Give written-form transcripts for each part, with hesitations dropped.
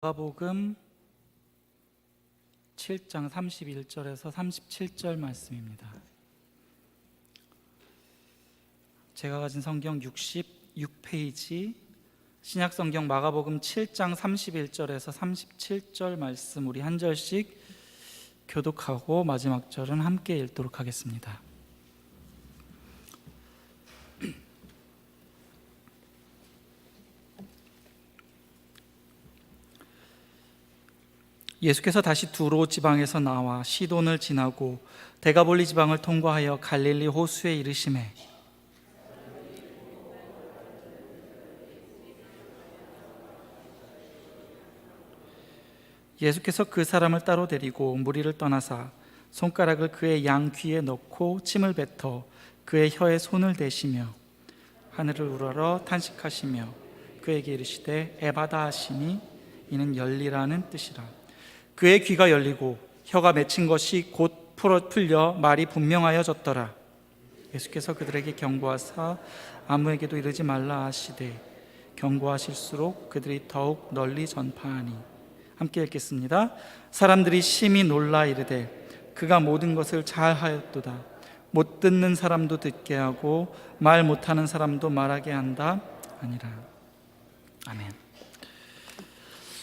마가복음 7장 31절에서 37절 말씀입니다. 제가 가진 성경 66페이지 신약성경 마가복음 7장 31절에서 37절 말씀 우리 한 절씩 교독하고 마지막 절은 함께 읽도록 하겠습니다. 예수께서 다시 두로 지방에서 나와 시돈을 지나고 데가볼리 지방을 통과하여 갈릴리 호수에 이르시매 예수께서 그 사람을 따로 데리고 무리를 떠나사 손가락을 그의 양 귀에 넣고 침을 뱉어 그의 혀에 손을 대시며 하늘을 우러러 탄식하시며 그에게 이르시되 에바다 하시니 이는 열리라는 뜻이라. 그의 귀가 열리고 혀가 맺힌 것이 곧 풀려 말이 분명하여졌더라. 예수께서 그들에게 경고하사 아무에게도 이르지 말라 하시되 경고하실수록 그들이 더욱 널리 전파하니. 함께 읽겠습니다. 사람들이 심히 놀라 이르되 그가 모든 것을 잘 하였도다. 못 듣는 사람도 듣게 하고 말 못하는 사람도 말하게 한다 아니라. 아멘.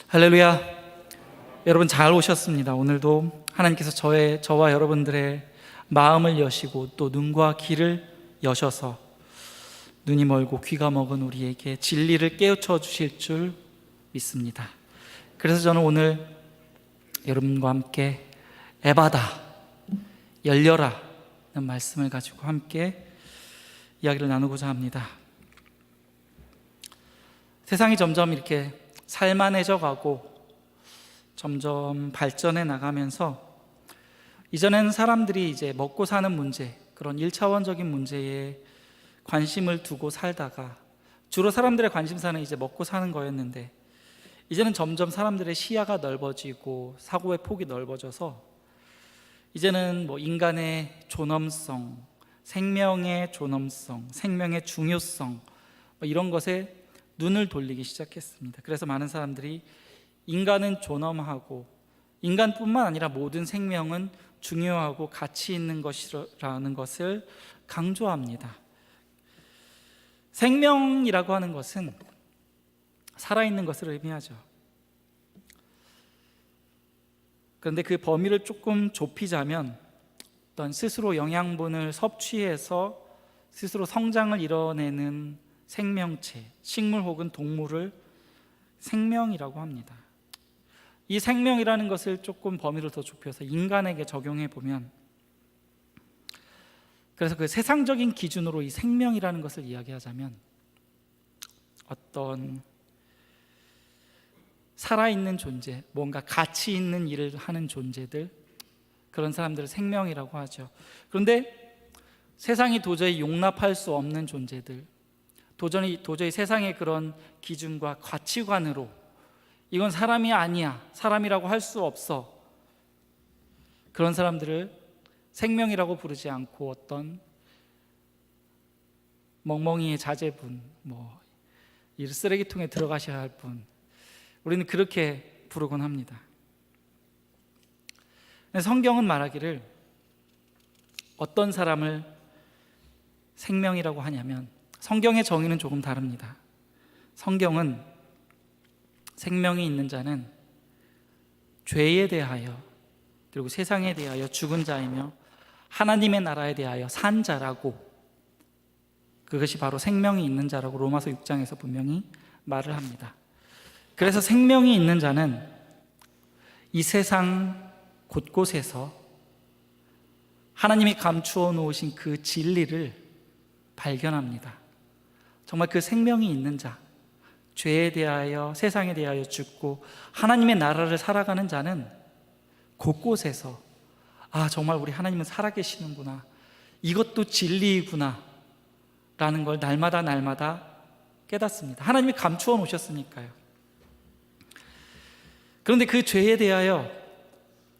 할렐루야. 여러분 잘 오셨습니다. 오늘도 하나님께서 저와 여러분들의 마음을 여시고 또 눈과 귀를 여셔서 눈이 멀고 귀가 먹은 우리에게 진리를 깨우쳐 주실 줄 믿습니다. 그래서 저는 오늘 여러분과 함께 에바다, 열려라 는 말씀을 가지고 함께 이야기를 나누고자 합니다. 세상이 점점 이렇게 살만해져 가고 점점 발전해 나가면서 이전에는 사람들이 이제 먹고 사는 문제, 그런 1차원적인 문제에 관심을 두고 살다가 주로 사람들의 관심사는 이제 먹고 사는 거였는데 이제는 점점 사람들의 시야가 넓어지고 사고의 폭이 넓어져서 이제는 인간의 존엄성, 생명의 존엄성, 생명의 중요성 이런 것에 눈을 돌리기 시작했습니다. 그래서 많은 사람들이 인간은 존엄하고 인간뿐만 아니라 모든 생명은 중요하고 가치 있는 것이라는 것을 강조합니다. 생명이라고 하는 것은 살아있는 것을 의미하죠. 그런데 그 범위를 조금 좁히자면 어떤 스스로 영양분을 섭취해서 스스로 성장을 이뤄내는 생명체, 식물 혹은 동물을 생명이라고 합니다. 이 생명이라는 것을 조금 범위를 더 좁혀서 인간에게 적용해 보면, 그래서 그 세상적인 기준으로 이 생명이라는 것을 이야기하자면 어떤 살아있는 존재, 뭔가 가치 있는 일을 하는 존재들, 그런 사람들을 생명이라고 하죠. 그런데 세상이 도저히 용납할 수 없는 존재들, 도저히 세상의 그런 기준과 가치관으로 이건 사람이 아니야, 사람이라고 할 수 없어, 그런 사람들을 생명이라고 부르지 않고 어떤 멍멍이의 자제분, 이 쓰레기통에 들어가셔야 할 분, 우리는 그렇게 부르곤 합니다. 성경은 말하기를 어떤 사람을 생명이라고 하냐면, 성경의 정의는 조금 다릅니다. 성경은 생명이 있는 자는 죄에 대하여 그리고 세상에 대하여 죽은 자이며 하나님의 나라에 대하여 산 자라고, 그것이 바로 생명이 있는 자라고 로마서 6장에서 분명히 말을 합니다. 그래서 생명이 있는 자는 이 세상 곳곳에서 하나님이 감추어 놓으신 그 진리를 발견합니다. 정말 그 생명이 있는 자, 죄에 대하여 세상에 대하여 죽고 하나님의 나라를 살아가는 자는 곳곳에서 정말 우리 하나님은 살아계시는구나, 이것도 진리이구나 라는 걸 날마다 깨닫습니다. 하나님이 감추어 놓으셨으니까요. 그런데 그 죄에 대하여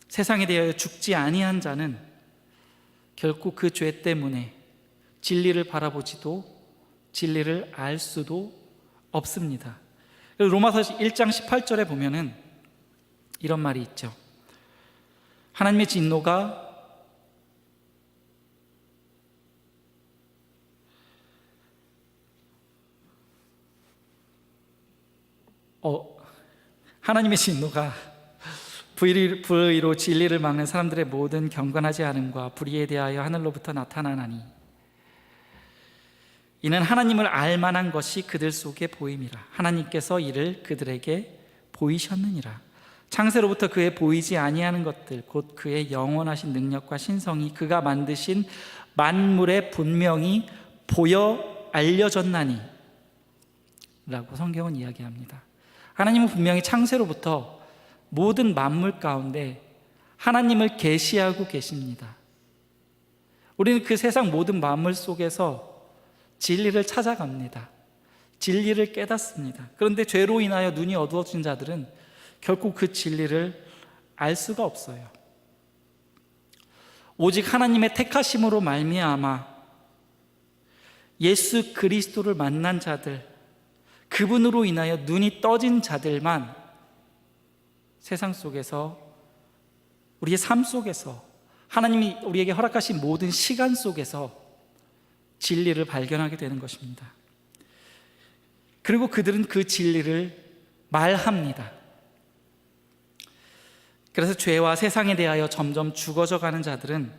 세상에 대하여 죽지 아니한 자는 결국 그 죄 때문에 진리를 바라보지도 진리를 알 수도 없습니다. 로마서 1장 18절에 보면은 이런 말이 있죠. 하나님의 진노가 하나님의 진노가 불의로 진리를 막는 사람들의 모든 경건하지 않음과 불의에 대하여 하늘로부터 나타나나니 이는 하나님을 알 만한 것이 그들 속에 보임이라. 하나님께서 이를 그들에게 보이셨느니라. 창세로부터 그의 보이지 아니하는 것들 곧 그의 영원하신 능력과 신성이 그가 만드신 만물에 분명히 보여 알려졌나니 라고 성경은 이야기합니다. 하나님은 분명히 창세로부터 모든 만물 가운데 하나님을 계시하고 계십니다. 우리는 그 세상 모든 만물 속에서 진리를 찾아갑니다. 진리를 깨닫습니다. 그런데 죄로 인하여 눈이 어두워진 자들은 결국 그 진리를 알 수가 없어요. 오직 하나님의 택하심으로 말미암아 예수 그리스도를 만난 자들, 그분으로 인하여 눈이 떠진 자들만 세상 속에서, 우리의 삶 속에서, 하나님이 우리에게 허락하신 모든 시간 속에서 진리를 발견하게 되는 것입니다. 그리고 그들은 그 진리를 말합니다. 그래서 죄와 세상에 대하여 점점 죽어져 가는 자들은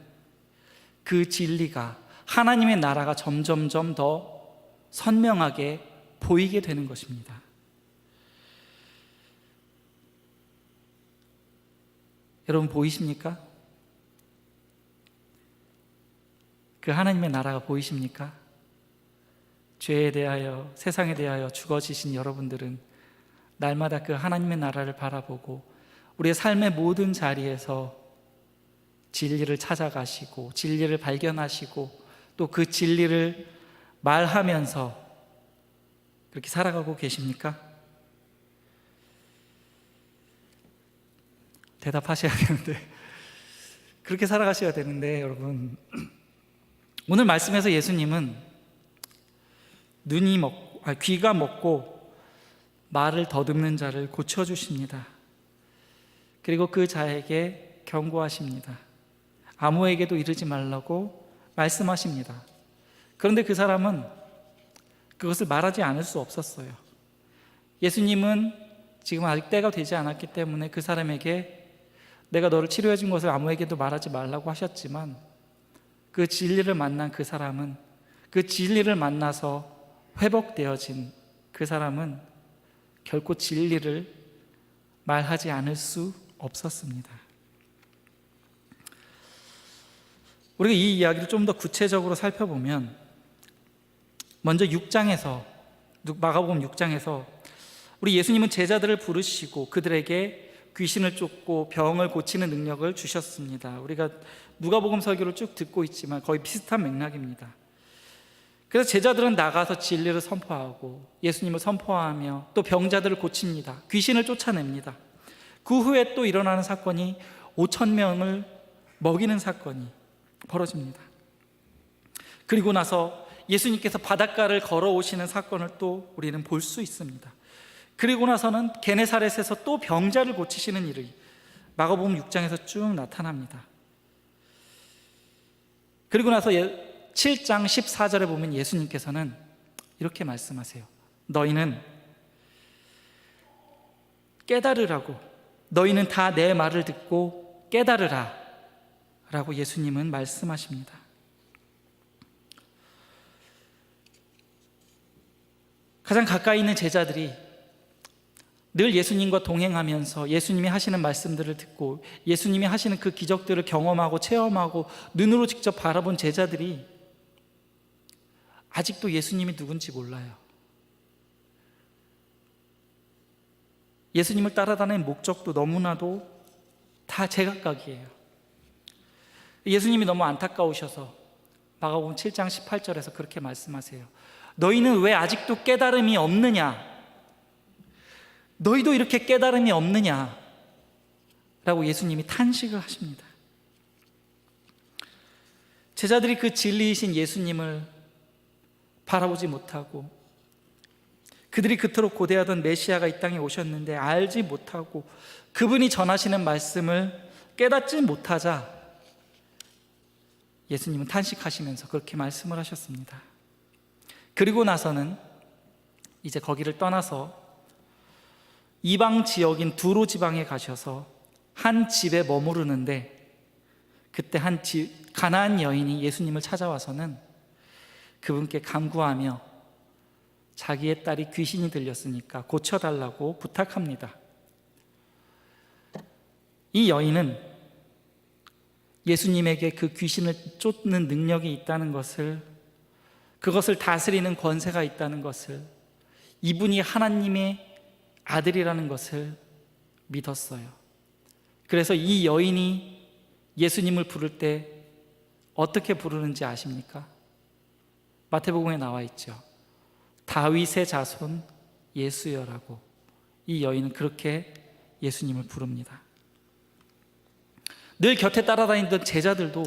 그 진리가, 하나님의 나라가 점점점 더 선명하게 보이게 되는 것입니다. 여러분 보이십니까? 그 하나님의 나라가 보이십니까? 죄에 대하여, 세상에 대하여 죽어지신 여러분들은 날마다 그 하나님의 나라를 바라보고 우리의 삶의 모든 자리에서 진리를 찾아가시고 진리를 발견하시고 또 그 진리를 말하면서 그렇게 살아가고 계십니까? 대답하셔야 되는데, 그렇게 살아가셔야 되는데, 여러분, 오늘 말씀에서 예수님은 귀가 먹고 말을 더듬는 자를 고쳐주십니다. 그리고 그 자에게 경고하십니다. 아무에게도 이르지 말라고 말씀하십니다. 그런데 그 사람은 그것을 말하지 않을 수 없었어요. 예수님은 지금 아직 때가 되지 않았기 때문에 그 사람에게 내가 너를 치료해 준 것을 아무에게도 말하지 말라고 하셨지만, 그 진리를 만난 그 사람은, 그 진리를 만나서 회복되어진 그 사람은 결코 진리를 말하지 않을 수 없었습니다. 우리가 이 이야기를 좀 더 구체적으로 살펴보면, 먼저 6장에서, 마가복음 6장에서 우리 예수님은 제자들을 부르시고 그들에게 귀신을 쫓고 병을 고치는 능력을 주셨습니다. 우리가 누가복음 설교를 쭉 듣고 있지만 거의 비슷한 맥락입니다. 그래서 제자들은 나가서 진리를 선포하고 예수님을 선포하며 또 병자들을 고칩니다. 귀신을 쫓아냅니다. 그 후에 또 일어나는 사건이 5,000명을 먹이는 사건이 벌어집니다. 그리고 나서 예수님께서 바닷가를 걸어오시는 사건을 또 우리는 볼 수 있습니다. 그리고 나서는 게네사렛에서 또 병자를 고치시는 일이 마가복음 6장에서 쭉 나타납니다. 그리고 나서 7장 14절에 보면 예수님께서는 이렇게 말씀하세요. 너희는 깨달으라고, 너희는 다 내 말을 듣고 깨달으라 라고 예수님은 말씀하십니다. 가장 가까이 있는 제자들이 늘 예수님과 동행하면서 예수님이 하시는 말씀들을 듣고 예수님이 하시는 그 기적들을 경험하고 체험하고 눈으로 직접 바라본 제자들이 아직도 예수님이 누군지 몰라요. 예수님을 따라다니는 목적도 너무나도 다 제각각이에요. 예수님이 너무 안타까우셔서 마가복음 7장 18절에서 그렇게 말씀하세요. 너희는 왜 아직도 깨달음이 없느냐? 너희도 이렇게 깨달음이 없느냐? 라고 예수님이 탄식을 하십니다. 제자들이 그 진리이신 예수님을 바라보지 못하고 그들이 그토록 고대하던 메시아가 이 땅에 오셨는데 알지 못하고 그분이 전하시는 말씀을 깨닫지 못하자 예수님은 탄식하시면서 그렇게 말씀을 하셨습니다. 그리고 나서는 이제 거기를 떠나서 이방 지역인 두로 지방에 가셔서 한 집에 머무르는데, 그때 가나안 여인이 예수님을 찾아와서는 그분께 간구하며 자기의 딸이 귀신이 들렸으니까 고쳐달라고 부탁합니다. 이 여인은 예수님에게 그 귀신을 쫓는 능력이 있다는 것을, 그것을 다스리는 권세가 있다는 것을, 이분이 하나님의 아들이라는 것을 믿었어요. 그래서 이 여인이 예수님을 부를 때 어떻게 부르는지 아십니까? 마태복음에 나와 있죠. 다윗의 자손 예수여라고. 이 여인은 그렇게 예수님을 부릅니다. 늘 곁에 따라다니던 제자들도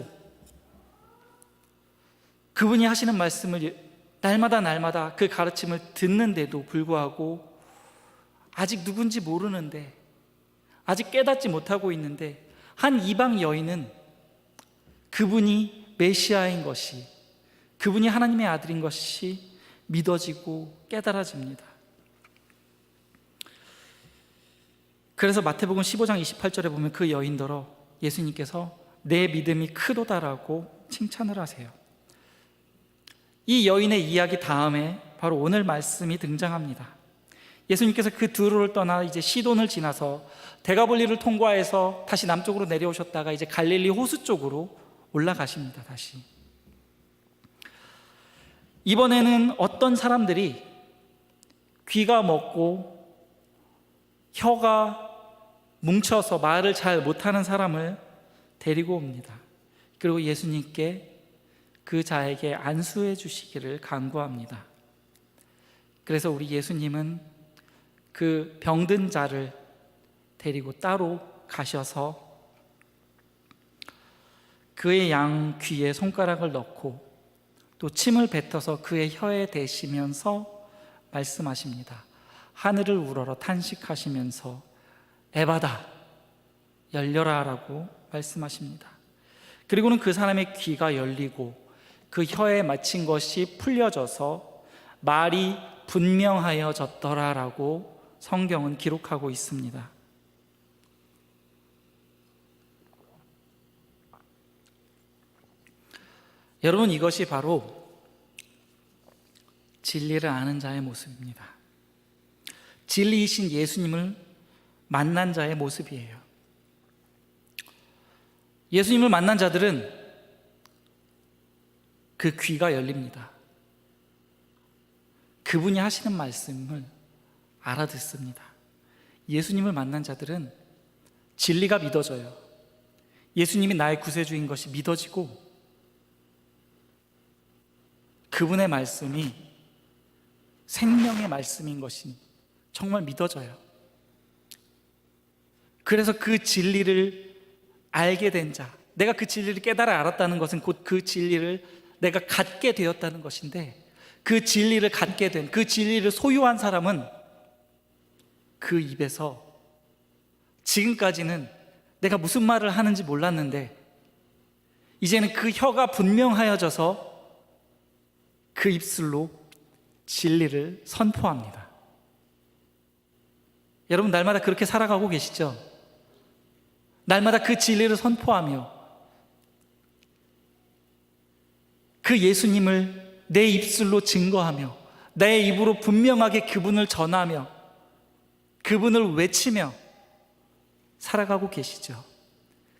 그분이 하시는 말씀을 날마다 그 가르침을 듣는데도 불구하고 아직 누군지 모르는데, 아직 깨닫지 못하고 있는데, 한 이방 여인은 그분이 메시아인 것이, 그분이 하나님의 아들인 것이 믿어지고 깨달아집니다. 그래서 마태복음 15장 28절에 보면 그 여인더러 예수님께서 내 믿음이 크도다라고 칭찬을 하세요. 이 여인의 이야기 다음에 바로 오늘 말씀이 등장합니다. 예수님께서 그 두로를 떠나 이제 시돈을 지나서 대가볼리를 통과해서 다시 남쪽으로 내려오셨다가 이제 갈릴리 호수 쪽으로 올라가십니다. 다시 이번에는 어떤 사람들이 귀가 먹고 혀가 뭉쳐서 말을 잘 못하는 사람을 데리고 옵니다. 그리고 예수님께 그 자에게 안수해 주시기를 간구합니다. 그래서 우리 예수님은 그 병든 자를 데리고 따로 가셔서 그의 양 귀에 손가락을 넣고 또 침을 뱉어서 그의 혀에 대시면서 말씀하십니다. 하늘을 우러러 탄식하시면서 에바다, 열려라 라고 말씀하십니다. 그리고는 그 사람의 귀가 열리고 그 혀에 맺힌 것이 풀려져서 말이 분명하여졌더라 라고 성경은 기록하고 있습니다. 여러분, 이것이 바로 진리를 아는 자의 모습입니다. 진리이신 예수님을 만난 자의 모습이에요. 예수님을 만난 자들은 그 귀가 열립니다. 그분이 하시는 말씀을 알아듣습니다. 예수님을 만난 자들은 진리가 믿어져요. 예수님이 나의 구세주인 것이 믿어지고 그분의 말씀이 생명의 말씀인 것이 정말 믿어져요. 그래서 그 진리를 알게 된 자, 내가 그 진리를 깨달아 알았다는 것은 곧 그 진리를 내가 갖게 되었다는 것인데, 그 진리를 갖게 된, 그 진리를 소유한 사람은 그 입에서 지금까지는 내가 무슨 말을 하는지 몰랐는데 이제는 그 혀가 분명하여져서 그 입술로 진리를 선포합니다. 여러분, 날마다 그렇게 살아가고 계시죠? 날마다 그 진리를 선포하며 그 예수님을 내 입술로 증거하며 내 입으로 분명하게 그분을 전하며 그분을 외치며 살아가고 계시죠.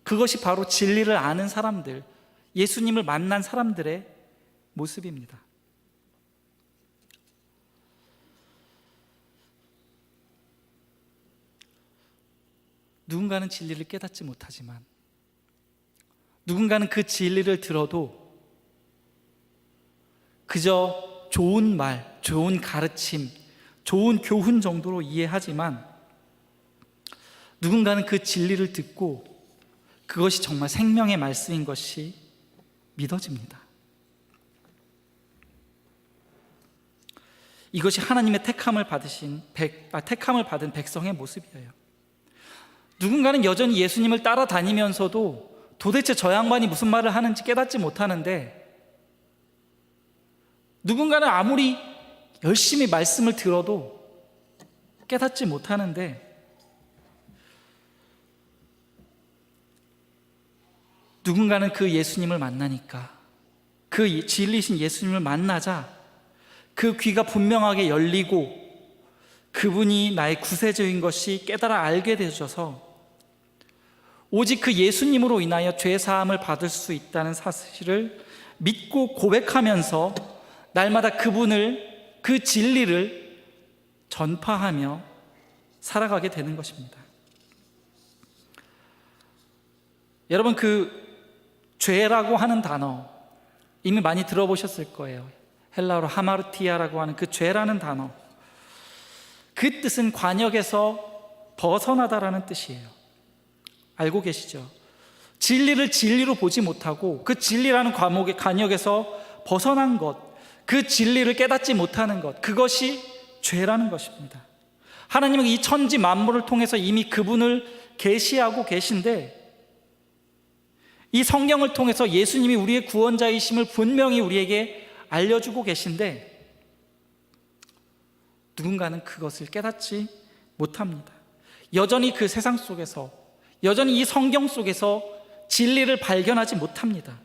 그것이 바로 진리를 아는 사람들, 예수님을 만난 사람들의 모습입니다. 누군가는 진리를 깨닫지 못하지만, 누군가는 그 진리를 들어도 그저 좋은 말, 좋은 가르침, 좋은 교훈 정도로 이해하지만, 누군가는 그 진리를 듣고 그것이 정말 생명의 말씀인 것이 믿어집니다. 이것이 하나님의 택함을 받은 백성의 모습이에요. 누군가는 여전히 예수님을 따라다니면서도 도대체 저 양반이 무슨 말을 하는지 깨닫지 못하는데, 누군가는 아무리 열심히 말씀을 들어도 깨닫지 못하는데, 누군가는 그 예수님을 만나니까, 그 진리신 예수님을 만나자 그 귀가 분명하게 열리고 그분이 나의 구세주인 것이 깨달아 알게 되셔서 오직 그 예수님으로 인하여 죄사함을 받을 수 있다는 사실을 믿고 고백하면서 날마다 그 진리를 전파하며 살아가게 되는 것입니다. 여러분, 그 죄라고 하는 단어 이미 많이 들어보셨을 거예요. 헬라어로 하마르티아라고 하는 그 죄라는 단어, 그 뜻은 관역에서 벗어나다라는 뜻이에요. 알고 계시죠? 진리를 진리로 보지 못하고 그 진리라는 과목의 관역에서 벗어난 것, 그 진리를 깨닫지 못하는 것, 그것이 죄라는 것입니다. 하나님은 이 천지 만물을 통해서 이미 그분을 계시하고 계신데, 이 성경을 통해서 예수님이 우리의 구원자이심을 분명히 우리에게 알려주고 계신데, 누군가는 그것을 깨닫지 못합니다. 여전히 그 세상 속에서, 여전히 이 성경 속에서 진리를 발견하지 못합니다.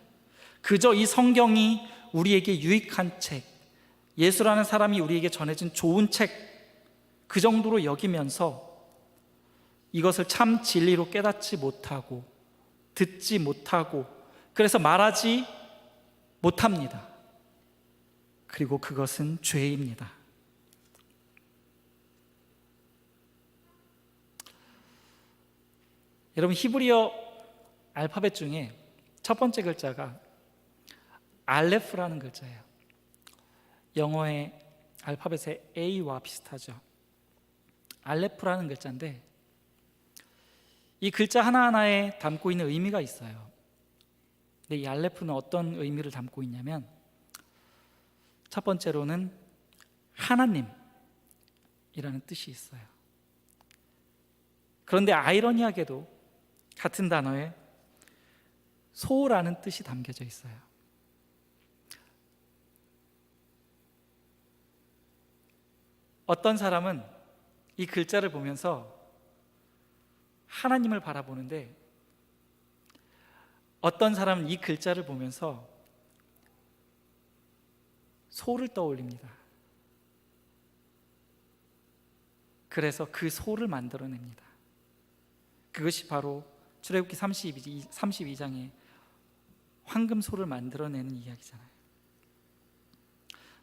그저 이 성경이 우리에게 유익한 책, 예수라는 사람이 우리에게 전해진 좋은 책, 그 정도로 여기면서 이것을 참 진리로 깨닫지 못하고 듣지 못하고, 그래서 말하지 못합니다. 그리고 그것은 죄입니다. 여러분, 히브리어 알파벳 중에 첫 번째 글자가 알레프라는 글자예요. 영어의 알파벳의 A와 비슷하죠. 알레프라는 글자인데, 이 글자 하나하나에 담고 있는 의미가 있어요. 근데 이 알레프는 어떤 의미를 담고 있냐면, 첫 번째로는 하나님이라는 뜻이 있어요. 그런데 아이러니하게도 같은 단어에 소라는 뜻이 담겨져 있어요. 어떤 사람은 이 글자를 보면서 하나님을 바라보는데, 어떤 사람은 이 글자를 보면서 소를 떠올립니다. 그래서 그 소를 만들어냅니다. 그것이 바로 출애굽기 32장에 황금소를 만들어내는 이야기잖아요.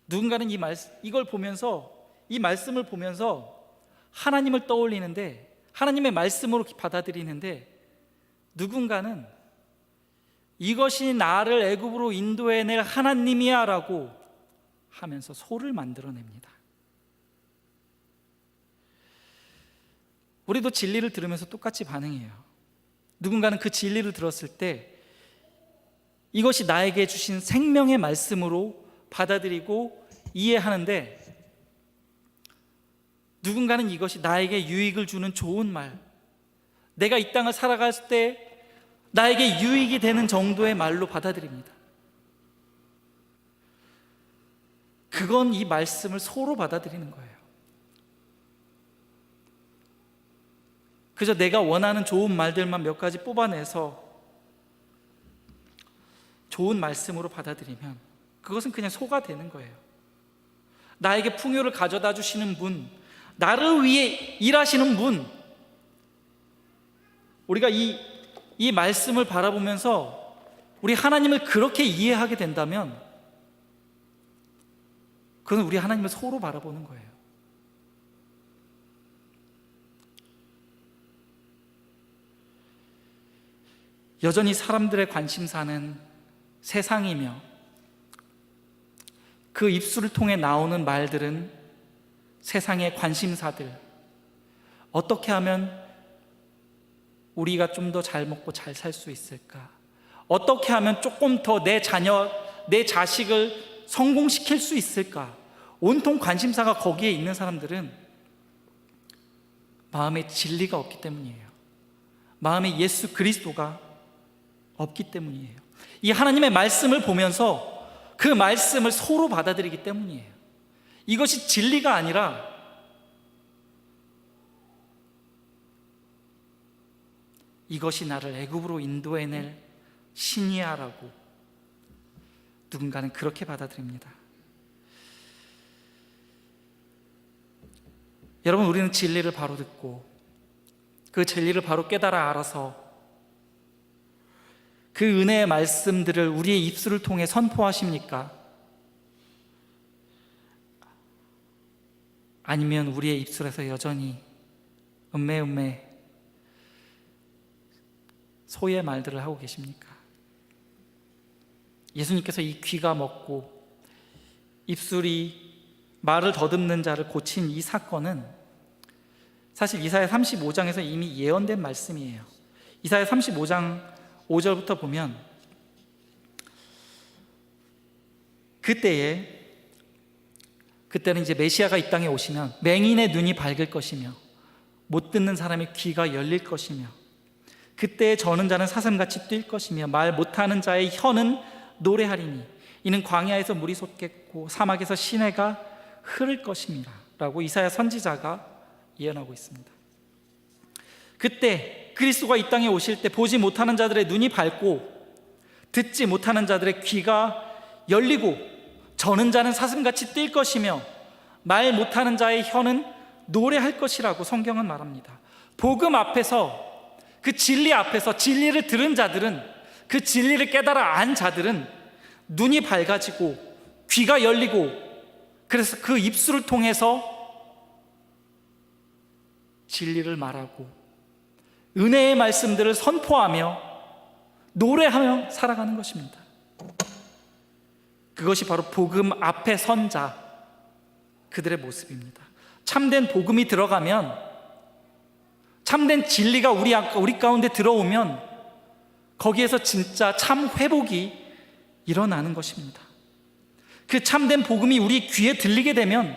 누군가는 이걸 보면서, 이 말씀을 보면서 하나님을 떠올리는데, 하나님의 말씀으로 받아들이는데, 누군가는 이것이 나를 애굽으로 인도해낼 하나님이야 라고 하면서 소를 만들어냅니다. 우리도 진리를 들으면서 똑같이 반응해요. 누군가는 그 진리를 들었을 때 이것이 나에게 주신 생명의 말씀으로 받아들이고 이해하는데, 누군가는 이것이 나에게 유익을 주는 좋은 말, 내가 이 땅을 살아갈 때 나에게 유익이 되는 정도의 말로 받아들입니다. 그건 이 말씀을 소로 받아들이는 거예요. 그저 내가 원하는 좋은 말들만 몇 가지 뽑아내서 좋은 말씀으로 받아들이면 그것은 그냥 소가 되는 거예요. 나에게 풍요를 가져다 주시는 분, 나를 위해 일하시는 분, 우리가 이 말씀을 바라보면서 우리 하나님을 그렇게 이해하게 된다면 그건 우리 하나님을 소로 바라보는 거예요. 여전히 사람들의 관심사는 세상이며, 그 입술을 통해 나오는 말들은 세상의 관심사들, 어떻게 하면 우리가 좀 더 잘 먹고 잘 살 수 있을까? 어떻게 하면 조금 더 내 자녀, 내 자식을 성공시킬 수 있을까? 온통 관심사가 거기에 있는 사람들은 마음에 진리가 없기 때문이에요. 마음에 예수 그리스도가 없기 때문이에요. 이 하나님의 말씀을 보면서 그 말씀을 소로 받아들이기 때문이에요. 이것이 진리가 아니라 이것이 나를 애굽으로 인도해낼 신이야라고 누군가는 그렇게 받아들입니다. 여러분, 우리는 진리를 바로 듣고 그 진리를 바로 깨달아 알아서 그 은혜의 말씀들을 우리의 입술을 통해 선포하십니까? 아니면 우리의 입술에서 여전히 음메 소의 말들을 하고 계십니까? 예수님께서 이 귀가 먹고 입술이 말을 더듬는 자를 고친 이 사건은 사실 이사야 35장에서 이미 예언된 말씀이에요. 이사야 35장 5절부터 보면 그때는 이제 메시아가 이 땅에 오시면 맹인의 눈이 밝을 것이며 못 듣는 사람의 귀가 열릴 것이며 그때 저는 자는 사슴같이 뛸 것이며 말 못하는 자의 혀는 노래하리니 이는 광야에서 물이 솟겠고 사막에서 시내가 흐를 것입니다 라고 이사야 선지자가 예언하고 있습니다. 그때 그리스도가 이 땅에 오실 때 보지 못하는 자들의 눈이 밝고 듣지 못하는 자들의 귀가 열리고 저는 자는 사슴같이 뛸 것이며 말 못하는 자의 혀는 노래할 것이라고 성경은 말합니다. 복음 앞에서 그 진리 앞에서 진리를 들은 자들은 그 진리를 깨달아 안 자들은 눈이 밝아지고 귀가 열리고 그래서 그 입술을 통해서 진리를 말하고 은혜의 말씀들을 선포하며 노래하며 살아가는 것입니다. 그것이 바로 복음 앞에 선 자 그들의 모습입니다. 참된 복음이 들어가면 참된 진리가 우리 가운데 들어오면 거기에서 진짜 참 회복이 일어나는 것입니다. 그 참된 복음이 우리 귀에 들리게 되면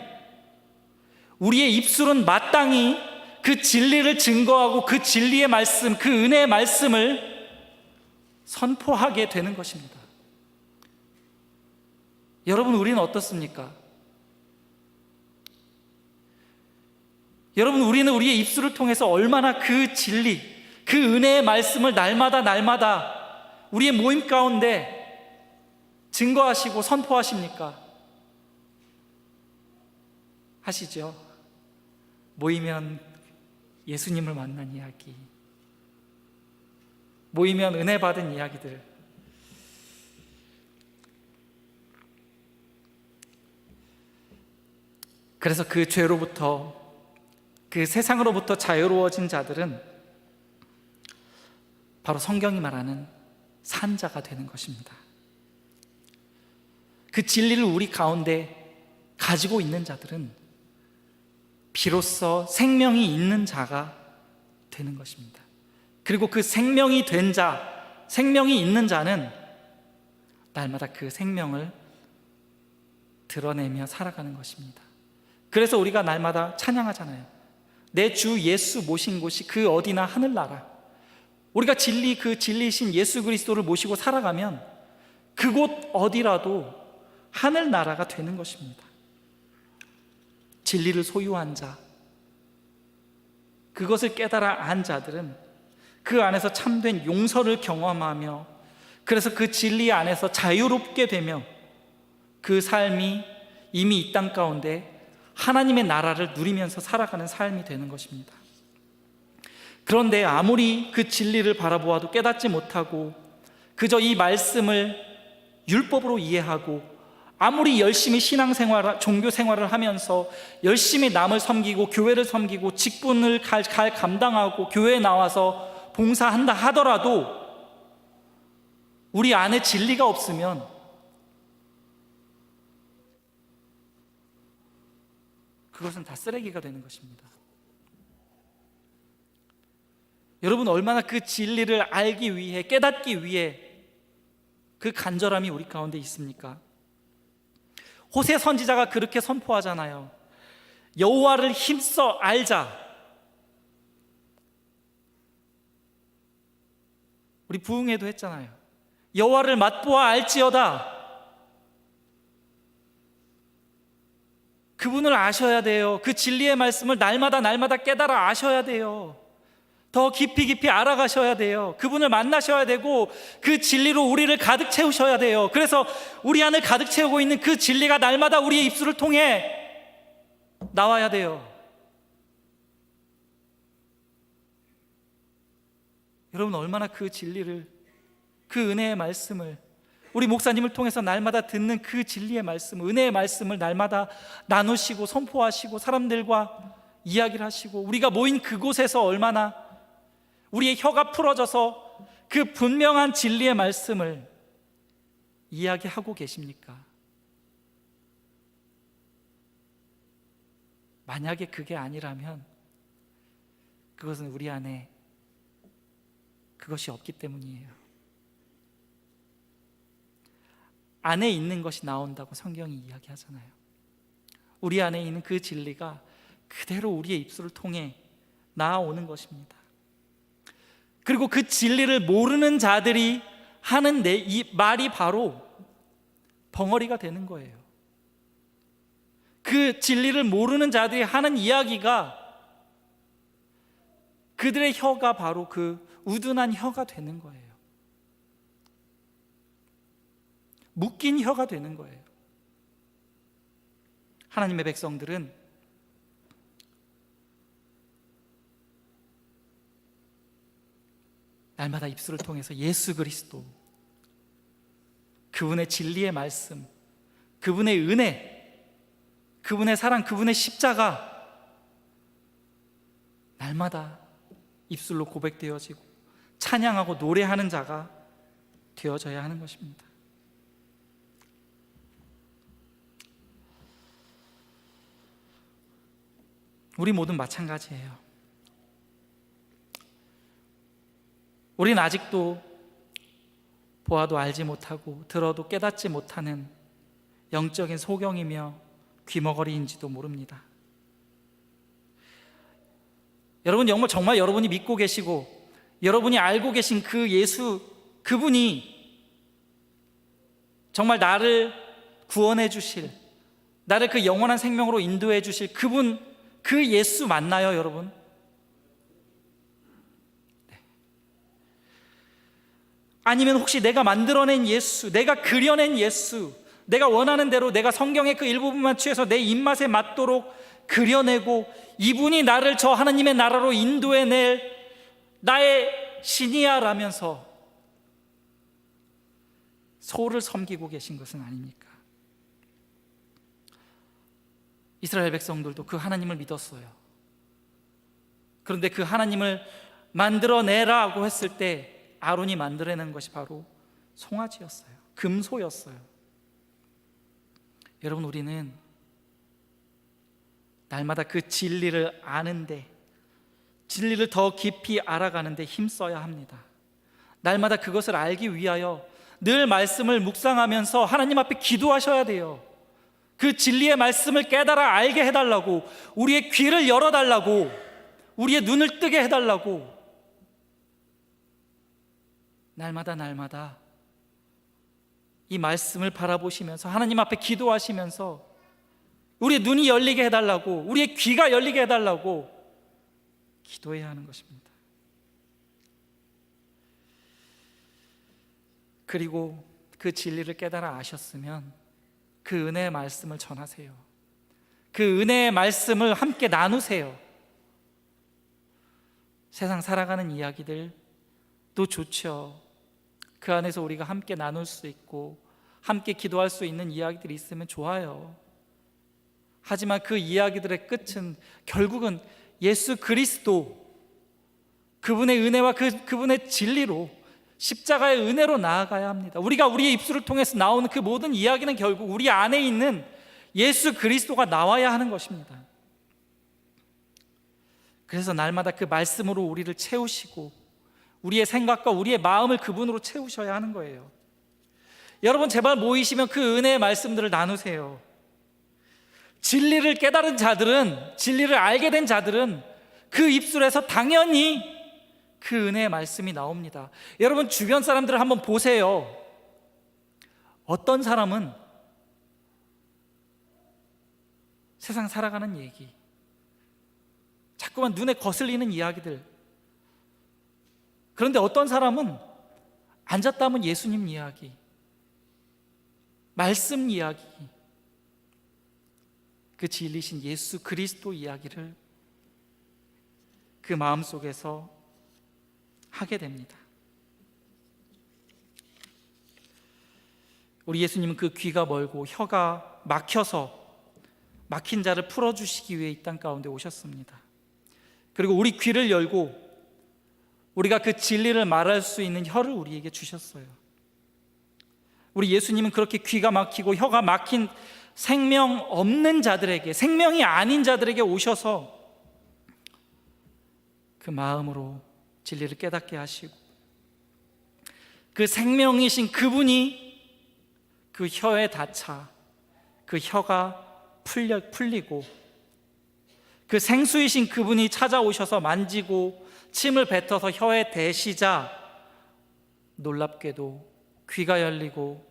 우리의 입술은 마땅히 그 진리를 증거하고 그 진리의 말씀, 그 은혜의 말씀을 선포하게 되는 것입니다. 여러분, 우리는 어떻습니까? 여러분, 우리는 우리의 입술을 통해서 얼마나 그 진리, 그 은혜의 말씀을 날마다 우리의 모임 가운데 증거하시고 선포하십니까? 하시죠? 모이면 예수님을 만난 이야기, 모이면 은혜 받은 이야기들, 그래서 그 죄로부터 그 세상으로부터 자유로워진 자들은 바로 성경이 말하는 산자가 되는 것입니다. 그 진리를 우리 가운데 가지고 있는 자들은 비로소 생명이 있는 자가 되는 것입니다. 그리고 그 생명이 된 자, 생명이 있는 자는 날마다 그 생명을 드러내며 살아가는 것입니다. 그래서 우리가 날마다 찬양하잖아요. 내 주 예수 모신 곳이 그 어디나 하늘나라. 우리가 그 진리이신 예수 그리스도를 모시고 살아가면 그곳 어디라도 하늘나라가 되는 것입니다. 진리를 소유한 자, 그것을 깨달아 안 자들은 그 안에서 참된 용서를 경험하며 그래서 그 진리 안에서 자유롭게 되며 그 삶이 이미 이 땅 가운데 하나님의 나라를 누리면서 살아가는 삶이 되는 것입니다. 그런데 아무리 그 진리를 바라보아도 깨닫지 못하고 그저 이 말씀을 율법으로 이해하고 아무리 열심히 신앙생활, 종교생활을 하면서 열심히 남을 섬기고 교회를 섬기고 직분을 감당하고 교회에 나와서 봉사한다 하더라도 우리 안에 진리가 없으면 그것은 다 쓰레기가 되는 것입니다. 여러분, 얼마나 그 진리를 알기 위해, 깨닫기 위해 그 간절함이 우리 가운데 있습니까? 호세 선지자가 그렇게 선포하잖아요. 여호와를 힘써 알자. 우리 부흥회도 했잖아요. 여호와를 맛보아 알지어다. 그분을 아셔야 돼요. 그 진리의 말씀을 날마다 깨달아 아셔야 돼요. 더 깊이 알아가셔야 돼요. 그분을 만나셔야 되고 그 진리로 우리를 가득 채우셔야 돼요. 그래서 우리 안을 가득 채우고 있는 그 진리가 날마다 우리의 입술을 통해 나와야 돼요. 여러분, 얼마나 그 진리를, 그 은혜의 말씀을, 우리 목사님을 통해서 날마다 듣는 그 진리의 말씀, 은혜의 말씀을 날마다 나누시고 선포하시고 사람들과 이야기를 하시고, 우리가 모인 그곳에서 얼마나 우리의 혀가 풀어져서 그 분명한 진리의 말씀을 이야기하고 계십니까? 만약에 그게 아니라면 그것은 우리 안에 그것이 없기 때문이에요. 안에 있는 것이 나온다고 성경이 이야기하잖아요. 우리 안에 있는 그 진리가 그대로 우리의 입술을 통해 나아오는 것입니다. 그리고 그 진리를 모르는 자들이 하는 이 말이 바로 벙어리가 되는 거예요. 그 진리를 모르는 자들이 하는 이야기가 그들의 혀가 바로 그 우둔한 혀가 되는 거예요. 묶인 혀가 되는 거예요. 하나님의 백성들은 날마다 입술을 통해서 예수 그리스도, 그분의 진리의 말씀, 그분의 은혜, 그분의 사랑, 그분의 십자가 날마다 입술로 고백되어지고 찬양하고 노래하는 자가 되어져야 하는 것입니다. 우리 모두 마찬가지예요. 우리는 아직도 보아도 알지 못하고 들어도 깨닫지 못하는 영적인 소경이며 귀머거리인지도 모릅니다. 여러분, 정말 여러분이 믿고 계시고 여러분이 알고 계신 그 예수, 그분이 정말 나를 구원해 주실, 나를 그 영원한 생명으로 인도해 주실 그분, 그 예수 맞나요, 여러분? 네. 아니면 혹시 내가 만들어낸 예수, 내가 그려낸 예수, 내가 원하는 대로 내가 성경의 그 일부분만 취해서 내 입맛에 맞도록 그려내고 이분이 나를 저 하나님의 나라로 인도해낼 나의 신이야 라면서 소를 섬기고 계신 것은 아닙니까? 이스라엘 백성들도 그 하나님을 믿었어요. 그런데 그 하나님을 만들어내라고 했을 때 아론이 만들어낸 것이 바로 송아지였어요. 금소였어요. 여러분, 우리는 날마다 그 진리를 아는데, 진리를 더 깊이 알아가는데 힘써야 합니다. 날마다 그것을 알기 위하여 늘 말씀을 묵상하면서 하나님 앞에 기도하셔야 돼요. 그 진리의 말씀을 깨달아 알게 해달라고, 우리의 귀를 열어달라고, 우리의 눈을 뜨게 해달라고 날마다 이 말씀을 바라보시면서 하나님 앞에 기도하시면서 우리의 눈이 열리게 해달라고, 우리의 귀가 열리게 해달라고 기도해야 하는 것입니다. 그리고 그 진리를 깨달아 아셨으면 그 은혜의 말씀을 전하세요. 그 은혜의 말씀을 함께 나누세요. 세상 살아가는 이야기들도 좋죠. 그 안에서 우리가 함께 나눌 수 있고 함께 기도할 수 있는 이야기들이 있으면 좋아요. 하지만 그 이야기들의 끝은 결국은 예수 그리스도, 그분의 은혜와 그분의 진리로, 십자가의 은혜로 나아가야 합니다. 우리가 우리의 입술을 통해서 나오는 그 모든 이야기는 결국 우리 안에 있는 예수 그리스도가 나와야 하는 것입니다. 그래서 날마다 그 말씀으로 우리를 채우시고 우리의 생각과 우리의 마음을 그분으로 채우셔야 하는 거예요. 여러분, 제발 모이시면 그 은혜의 말씀들을 나누세요. 진리를 깨달은 자들은, 진리를 알게 된 자들은 그 입술에서 당연히 그 은혜의 말씀이 나옵니다. 여러분, 주변 사람들을 한번 보세요. 어떤 사람은 세상 살아가는 얘기, 자꾸만 눈에 거슬리는 이야기들, 그런데 어떤 사람은 앉았다 하면 예수님 이야기, 말씀 이야기, 그 진리신 예수 그리스도 이야기를 그 마음속에서 하게 됩니다. 우리 예수님은 그 귀가 멀고 혀가 막혀서 막힌 자를 풀어주시기 위해 이 땅 가운데 오셨습니다. 그리고 우리 귀를 열고 우리가 그 진리를 말할 수 있는 혀를 우리에게 주셨어요. 우리 예수님은 그렇게 귀가 막히고 혀가 막힌 생명 없는 자들에게, 생명이 아닌 자들에게 오셔서 그 마음으로 진리를 깨닫게 하시고, 그 생명이신 그분이 그 혀에 닿자 그 혀가 풀리고, 그 생수이신 그분이 찾아오셔서 만지고 침을 뱉어서 혀에 대시자 놀랍게도 귀가 열리고,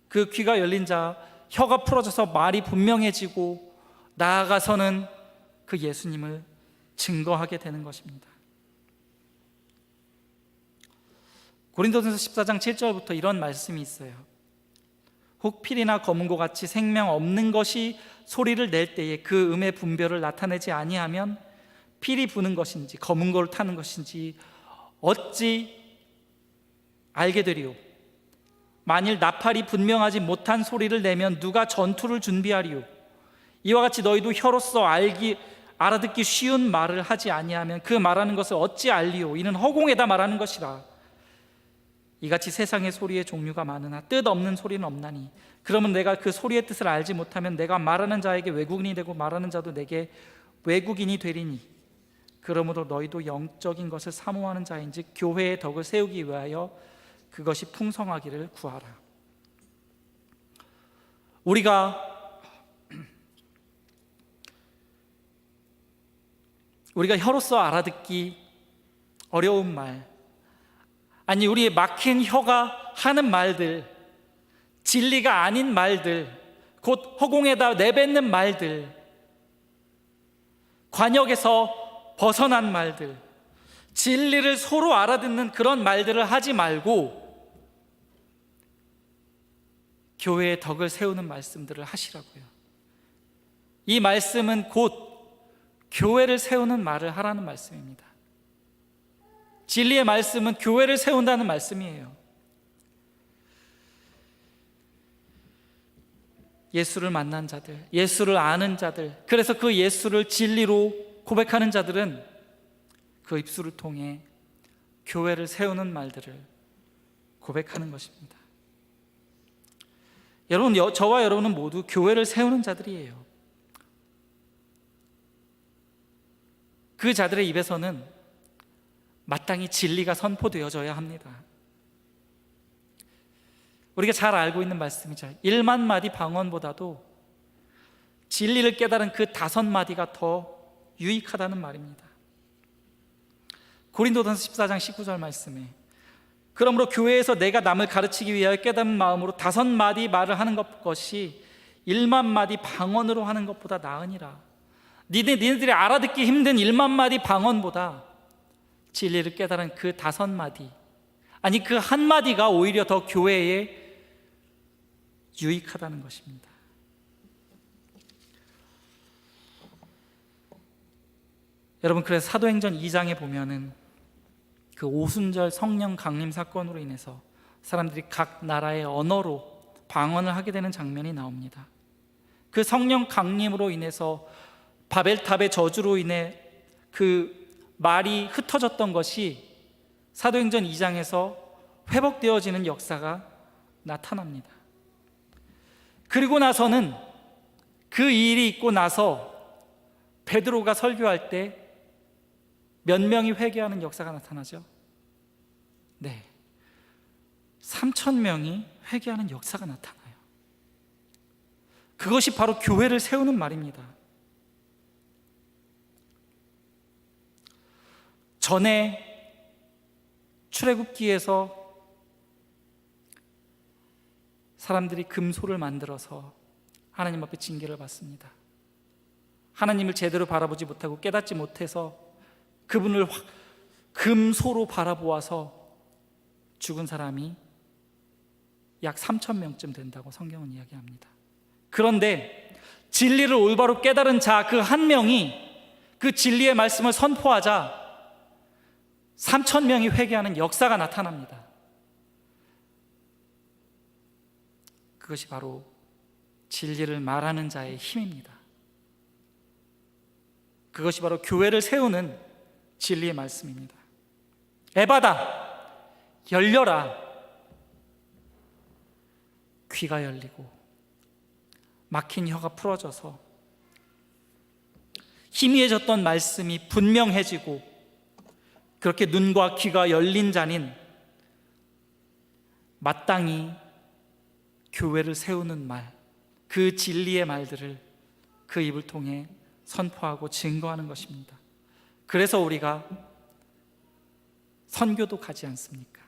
그 귀가 열린 자 혀가 풀어져서 말이 분명해지고 나아가서는 그 예수님을 증거하게 되는 것입니다. 고린도전서 14장 7절부터 이런 말씀이 있어요. 혹 필이나 검은고 같이 생명 없는 것이 소리를 낼 때에 그 음의 분별을 나타내지 아니하면 필이 부는 것인지 검은고를 타는 것인지 어찌 알게 되리요? 만일 나팔이 분명하지 못한 소리를 내면 누가 전투를 준비하리요? 이와 같이 너희도 혀로서 알아듣기 쉬운 말을 하지 아니하면 그 말하는 것을 어찌 알리요? 이는 허공에다 말하는 것이라. 이같이 세상의 소리의 종류가 많으나 뜻 없는 소리는 없나니, 그러면 내가 그 소리의 뜻을 알지 못하면 내가 말하는 자에게 외국인이 되고 말하는 자도 내게 외국인이 되리니, 그러므로 너희도 영적인 것을 사모하는 자인즉 교회의 덕을 세우기 위하여 그것이 풍성하기를 구하라. 우리가 혀로서 알아듣기 어려운 말, 아니 우리의 막힌 혀가 하는 말들, 진리가 아닌 말들, 곧 허공에다 내뱉는 말들, 관역에서 벗어난 말들, 진리를 서로 알아듣는 그런 말들을 하지 말고 교회의 덕을 세우는 말씀들을 하시라고요. 이 말씀은 곧 교회를 세우는 말을 하라는 말씀입니다. 진리의 말씀은 교회를 세운다는 말씀이에요. 예수를 만난 자들, 예수를 아는 자들, 그래서 그 예수를 진리로 고백하는 자들은 그 입술을 통해 교회를 세우는 말들을 고백하는 것입니다. 여러분, 저와 여러분은 모두 교회를 세우는 자들이에요. 그 자들의 입에서는 마땅히 진리가 선포되어져야 합니다. 우리가 잘 알고 있는 말씀이죠. 1만 마디 방언보다도 진리를 깨달은 그 5마디가 더 유익하다는 말입니다. 고린도전서 14장 19절 말씀에, 그러므로 교회에서 내가 남을 가르치기 위하여 깨닫는 마음으로 5마디 말을 하는 것이 1만 마디 방언으로 하는 것보다 나으니라. 니네들이 알아듣기 힘든 1만 마디 방언보다 진리를 깨달은 그 5마디, 아니 그 한마디가 오히려 더 교회에 유익하다는 것입니다. 여러분, 그래서 사도행전 2장에 보면은 그 오순절 성령 강림 사건으로 인해서 사람들이 각 나라의 언어로 방언을 하게 되는 장면이 나옵니다. 그 성령 강림으로 인해서 바벨탑의 저주로 인해 그 말이 흩어졌던 것이 사도행전 2장에서 회복되어지는 역사가 나타납니다. 그리고 나서는 그 일이 있고 나서 베드로가 설교할 때 몇 명이 회개하는 역사가 나타나죠? 네, 3,000명이 회개하는 역사가 나타나요. 그것이 바로 교회를 세우는 말입니다. 전에 출애굽기에서 사람들이 금소를 만들어서 하나님 앞에 징계를 받습니다. 하나님을 제대로 바라보지 못하고 깨닫지 못해서 그분을 금소로 바라보아서 죽은 사람이 약 3,000명쯤 된다고 성경은 이야기합니다. 그런데 진리를 올바로 깨달은 자 그 한 명이 그 진리의 말씀을 선포하자 3,000명이 회개하는 역사가 나타납니다. 그것이 바로 진리를 말하는 자의 힘입니다. 그것이 바로 교회를 세우는 진리의 말씀입니다. 에바다, 열려라. 귀가 열리고 막힌 혀가 풀어져서 희미해졌던 말씀이 분명해지고, 그렇게 눈과 귀가 열린 자는 마땅히 교회를 세우는 말, 그 진리의 말들을 그 입을 통해 선포하고 증거하는 것입니다. 그래서 우리가 선교도 가지 않습니까?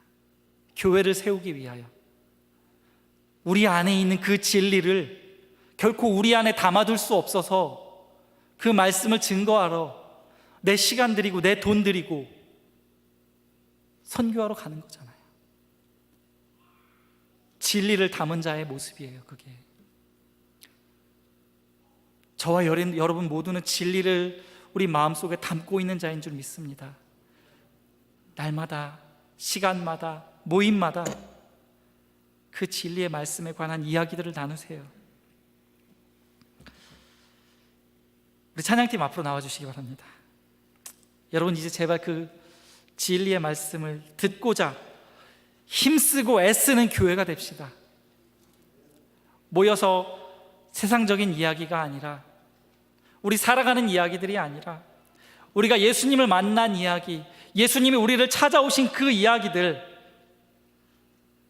교회를 세우기 위하여. 우리 안에 있는 그 진리를 결코 우리 안에 담아둘 수 없어서 그 말씀을 증거하러 내 시간 들이고 내 돈 들이고 선교하러 가는 거잖아요. 진리를 담은 자의 모습이에요. 그게 저와 여러분 모두는 진리를 우리 마음속에 담고 있는 자인 줄 믿습니다. 날마다, 시간마다, 모임마다 그 진리의 말씀에 관한 이야기들을 나누세요. 우리 찬양팀 앞으로 나와주시기 바랍니다. 여러분, 이제 제발 그 진리의 말씀을 듣고자 힘쓰고 애쓰는 교회가 됩시다. 모여서 세상적인 이야기가 아니라, 우리 살아가는 이야기들이 아니라, 우리가 예수님을 만난 이야기, 예수님이 우리를 찾아오신 그 이야기들,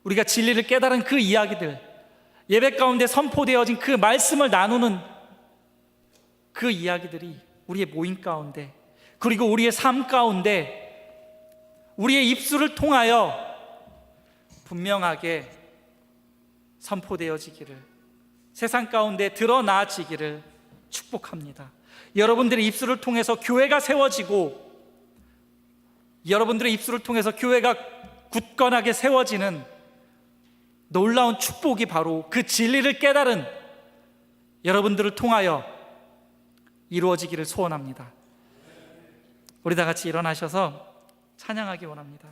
우리가 진리를 깨달은 그 이야기들, 예배 가운데 선포되어진 그 말씀을 나누는 그 이야기들이 우리의 모임 가운데, 그리고 우리의 삶 가운데, 우리의 입술을 통하여 분명하게 선포되어지기를, 세상 가운데 드러나지기를 축복합니다. 여러분들의 입술을 통해서 교회가 세워지고, 여러분들의 입술을 통해서 교회가 굳건하게 세워지는 놀라운 축복이 바로 그 진리를 깨달은 여러분들을 통하여 이루어지기를 소원합니다. 우리 다 같이 일어나셔서 찬양하기 원합니다.